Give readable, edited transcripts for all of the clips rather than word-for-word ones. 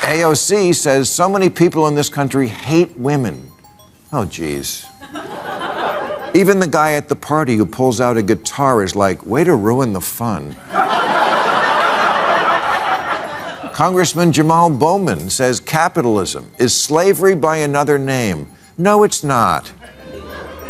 AOC says so many people in this country hate women. Oh, geez. Even the guy at the party who pulls out a guitar is like, way to ruin the fun. Congressman Jamal Bowman says capitalism is slavery by another name. No, it's not.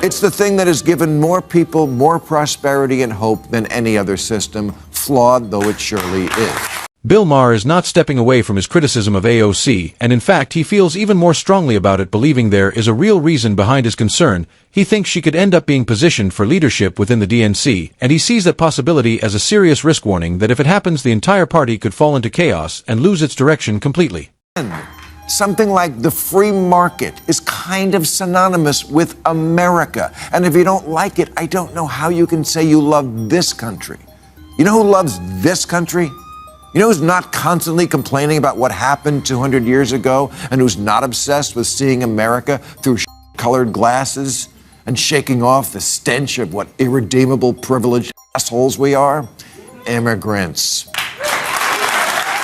It's the thing that has given more people more prosperity and hope than any other system, flawed though it surely is. Bill Maher is not stepping away from his criticism of AOC, and in fact he feels even more strongly about it, believing there is a real reason behind his concern. He thinks she could end up being positioned for leadership within the DNC, and he sees that possibility as a serious risk, warning that if it happens the entire party could fall into chaos and lose its direction completely. Something like the free market is kind of synonymous with America, and if you don't like it, I don't know how you can say you love this country. You know who loves this country? You know who's not constantly complaining about what happened 200 years ago and who's not obsessed with seeing America through colored glasses and shaking off the stench of what irredeemable privileged assholes we are? Immigrants.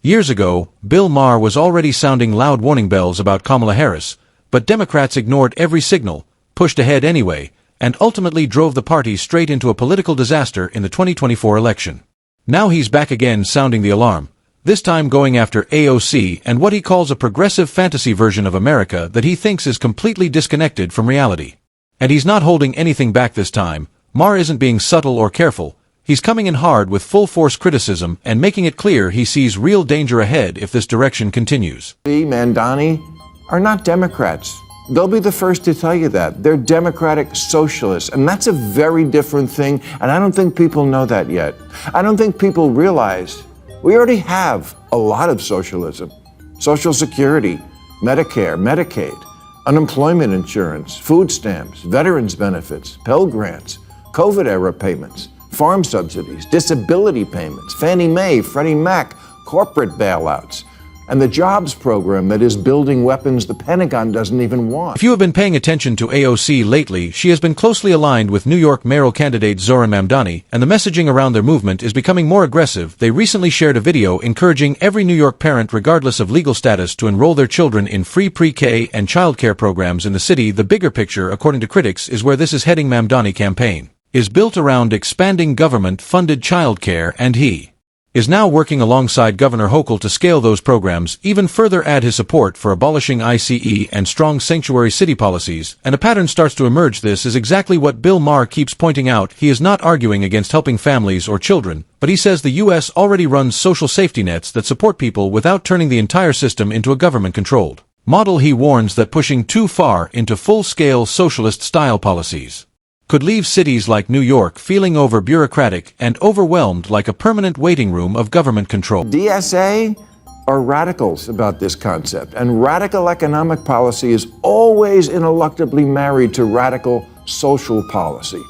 Years ago, Bill Maher was already sounding loud warning bells about Kamala Harris, but Democrats ignored every signal, pushed ahead anyway, and ultimately drove the party straight into a political disaster in the 2024 election. Now he's back again sounding the alarm, this time going after AOC and what he calls a progressive fantasy version of America that he thinks is completely disconnected from reality. And he's not holding anything back this time. Maher isn't being subtle or careful. He's coming in hard with full-force criticism and making it clear he sees real danger ahead if this direction continues. Mandani are not Democrats. They'll be the first to tell you that. They're democratic socialists, and that's a very different thing, and I don't think people know that yet. I don't think people realize we already have a lot of socialism. Social Security, Medicare, Medicaid, unemployment insurance, food stamps, veterans benefits, Pell Grants, COVID-era payments, farm subsidies, disability payments, Fannie Mae, Freddie Mac, corporate bailouts, and the jobs program that is building weapons the Pentagon doesn't even want. If you have been paying attention to AOC lately, she has been closely aligned with New York mayoral candidate Zohran Mamdani, and the messaging around their movement is becoming more aggressive. They recently shared a video encouraging every New York parent, regardless of legal status, to enroll their children in free pre-K and childcare programs in the city. The bigger picture, according to critics, is where this is heading. Mamdani campaign is built around expanding government-funded childcare, and he is now working alongside Governor Hochul to scale those programs, even further add his support for abolishing ICE and strong sanctuary city policies, and a pattern starts to emerge. This is exactly what Bill Maher keeps pointing out. He is not arguing against helping families or children, but he says the U.S. already runs social safety nets that support people without turning the entire system into a government-controlled model. He warns that pushing too far into full-scale socialist-style policies could leave cities like New York feeling over-bureaucratic and overwhelmed, like a permanent waiting room of government control. DSA are radicals about this concept, and radical economic policy is always ineluctably married to radical social policy.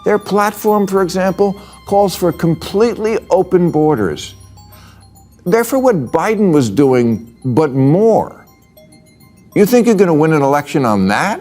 Their platform, for example, calls for completely open borders. They're for what Biden was doing, but more. You think you're going to win an election on that?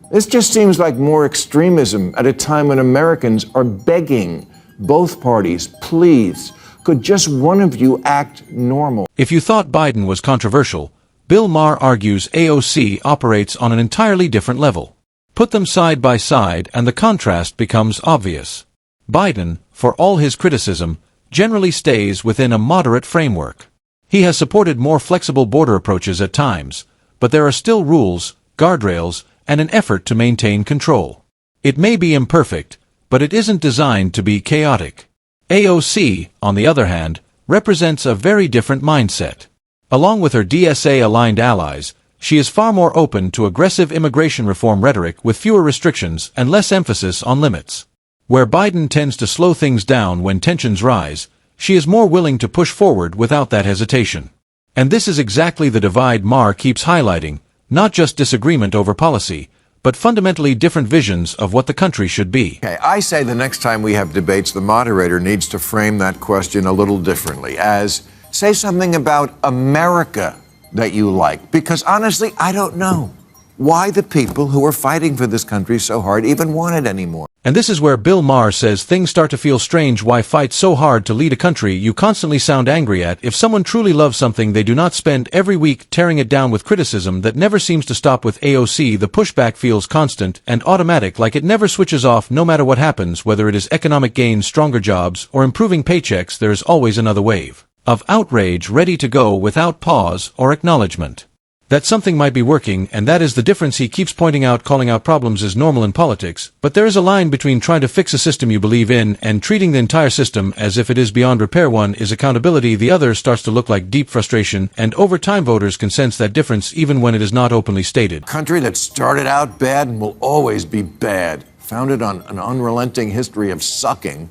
This just seems like more extremism at a time when Americans are begging both parties, please, could just one of you act normal? If you thought Biden was controversial, Bill Maher argues AOC operates on an entirely different level. Put them side by side and the contrast becomes obvious. Biden, for all his criticism, generally stays within a moderate framework. He has supported more flexible border approaches at times, but there are still rules, guardrails, and an effort to maintain control. It may be imperfect, but it isn't designed to be chaotic. AOC, on the other hand, represents a very different mindset. Along with her DSA-aligned allies, she is far more open to aggressive immigration reform rhetoric with fewer restrictions and less emphasis on limits. Where Biden tends to slow things down when tensions rise, she is more willing to push forward without that hesitation. And this is exactly the divide Maher keeps highlighting, not just disagreement over policy, but fundamentally different visions of what the country should be. Okay, I say the next time we have debates, the moderator needs to frame that question a little differently, as say something about America that you like, because honestly, I don't know. why the people who are fighting for this country so hard even want it anymore. And this is where Bill Maher says things start to feel strange. Why fight so hard to lead a country you constantly sound angry at? If someone truly loves something, they do not spend every week tearing it down with criticism that never seems to stop. With AOC, the pushback feels constant and automatic, like it never switches off. No matter what happens, whether it is economic gains, stronger jobs, or improving paychecks, there is always another wave of outrage ready to go without pause or acknowledgement that something might be working, and that is the difference. He keeps pointing out calling out problems is normal in politics, but there is a line between trying to fix a system you believe in and treating the entire system as if it is beyond repair. One is accountability, the other starts to look like deep frustration, and over time voters can sense that difference even when it is not openly stated. A country that started out bad and will always be bad, founded on an unrelenting history of sucking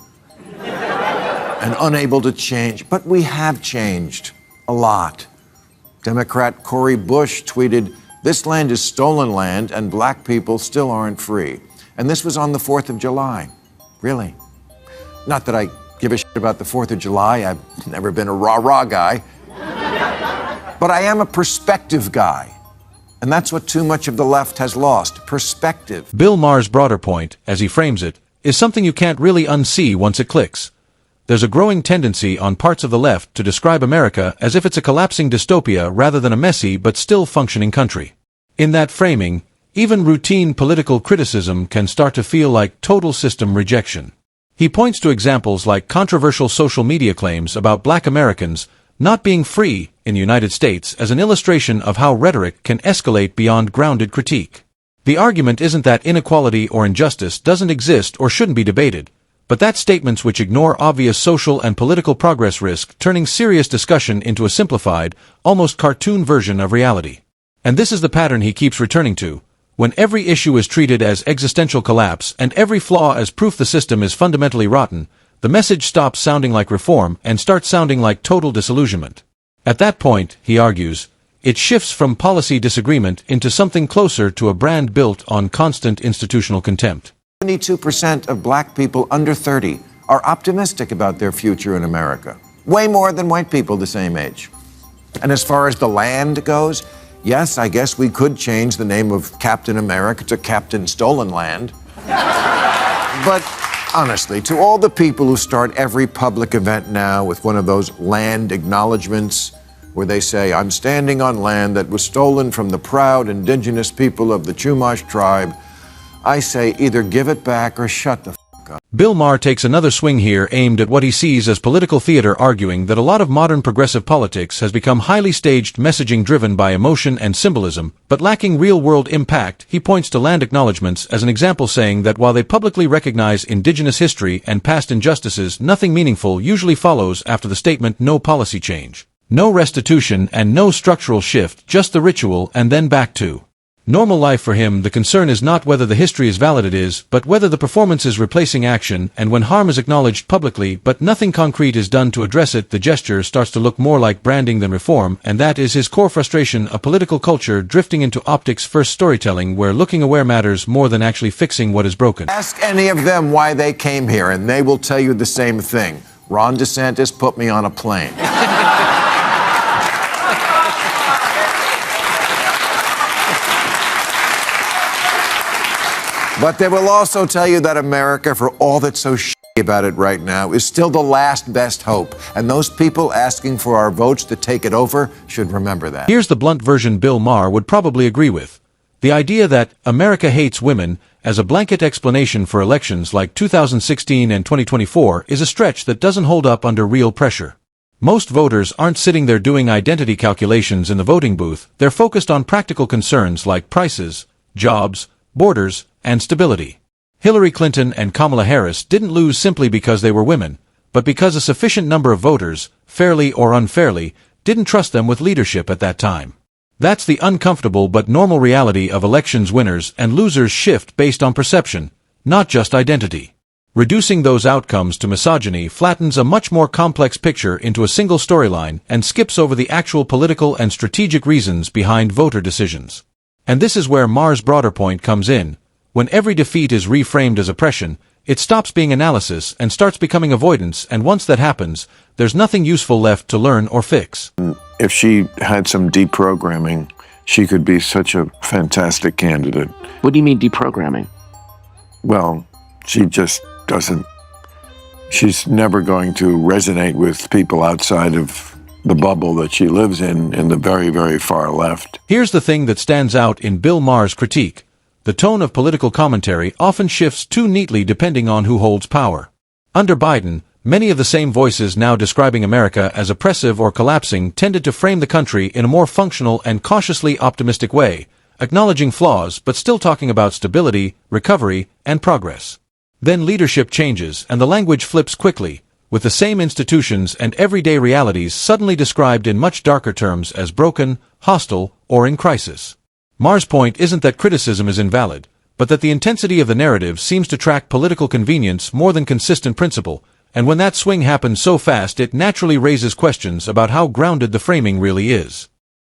and unable to change. But we have changed a lot. Democrat Cori Bush tweeted, "This land is stolen land and black people still aren't free." And this was on the 4th of July. Really? Not that I give a shit about the 4th of July. I've never been a rah-rah guy. But I am a perspective guy. And that's what too much of the left has lost, perspective. Bill Maher's broader point, as he frames it, is something you can't really unsee once it clicks. There's a growing tendency on parts of the left to describe America as if it's a collapsing dystopia rather than a messy but still functioning country. In that framing, even routine political criticism can start to feel like total system rejection. He points to examples like controversial social media claims about black Americans not being free in the United States as an illustration of how rhetoric can escalate beyond grounded critique. The argument isn't that inequality or injustice doesn't exist or shouldn't be debated, but that statements which ignore obvious social and political progress risk turning serious discussion into a simplified, almost cartoon version of reality. And this is the pattern he keeps returning to. When every issue is treated as existential collapse and every flaw as proof the system is fundamentally rotten, the message stops sounding like reform and starts sounding like total disillusionment. At that point, he argues, it shifts from policy disagreement into something closer to a brand built on constant institutional contempt. 72% of black people under 30 are optimistic about their future in America. Way more than white people the same age. And as far as the land goes, yes, I guess we could change the name of Captain America to Captain Stolen Land. But honestly, to all the people who start every public event now with one of those land acknowledgments where they say, "I'm standing on land that was stolen from the proud indigenous people of the Chumash tribe," I say either give it back or shut the fuck up. Bill Maher takes another swing here aimed at what he sees as political theater, arguing that a lot of modern progressive politics has become highly staged messaging driven by emotion and symbolism, but lacking real-world impact. He points to land acknowledgments as an example, saying that while they publicly recognize indigenous history and past injustices, nothing meaningful usually follows after the statement, no policy change, no restitution, and no structural shift, just the ritual and then back to normal life. For him, the concern is not whether the history is valid, it is, but whether the performance is replacing action, and when harm is acknowledged publicly but nothing concrete is done to address it, the gesture starts to look more like branding than reform, and that is his core frustration, a political culture drifting into optics-first storytelling where looking aware matters more than actually fixing what is broken. Ask any of them why they came here, and they will tell you the same thing. Ron DeSantis put me on a plane. But they will also tell you that America, for all that's so shitty about it right now, is still the last best hope. And those people asking for our votes to take it over should remember that. Here's the blunt version Bill Maher would probably agree with. The idea that America hates women as a blanket explanation for elections like 2016 and 2024 is a stretch that doesn't hold up under real pressure. Most voters aren't sitting there doing identity calculations in the voting booth. They're focused on practical concerns like prices, jobs, borders, and stability. Hillary Clinton and Kamala Harris didn't lose simply because they were women, but because a sufficient number of voters, fairly or unfairly, didn't trust them with leadership at that time. That's the uncomfortable but normal reality of elections. Winners and losers shift based on perception, not just identity. Reducing those outcomes to misogyny flattens a much more complex picture into a single storyline and skips over the actual political and strategic reasons behind voter decisions. And this is where Maher's broader point comes in. When every defeat is reframed as oppression, it stops being analysis and starts becoming avoidance, and once that happens, there's nothing useful left to learn or fix. If she had some deprogramming, she could be such a fantastic candidate. What do you mean deprogramming? Well, she just doesn't. She's never going to resonate with people outside of the bubble that she lives in the very, very far left. Here's the thing that stands out in Bill Maher's critique. The tone of political commentary often shifts too neatly depending on who holds power. Under Biden, many of the same voices now describing America as oppressive or collapsing tended to frame the country in a more functional and cautiously optimistic way, acknowledging flaws but still talking about stability, recovery, and progress. Then leadership changes and the language flips quickly, with the same institutions and everyday realities suddenly described in much darker terms as broken, hostile, or in crisis. Maher's point isn't that criticism is invalid, but that the intensity of the narrative seems to track political convenience more than consistent principle, and when that swing happens so fast it naturally raises questions about how grounded the framing really is.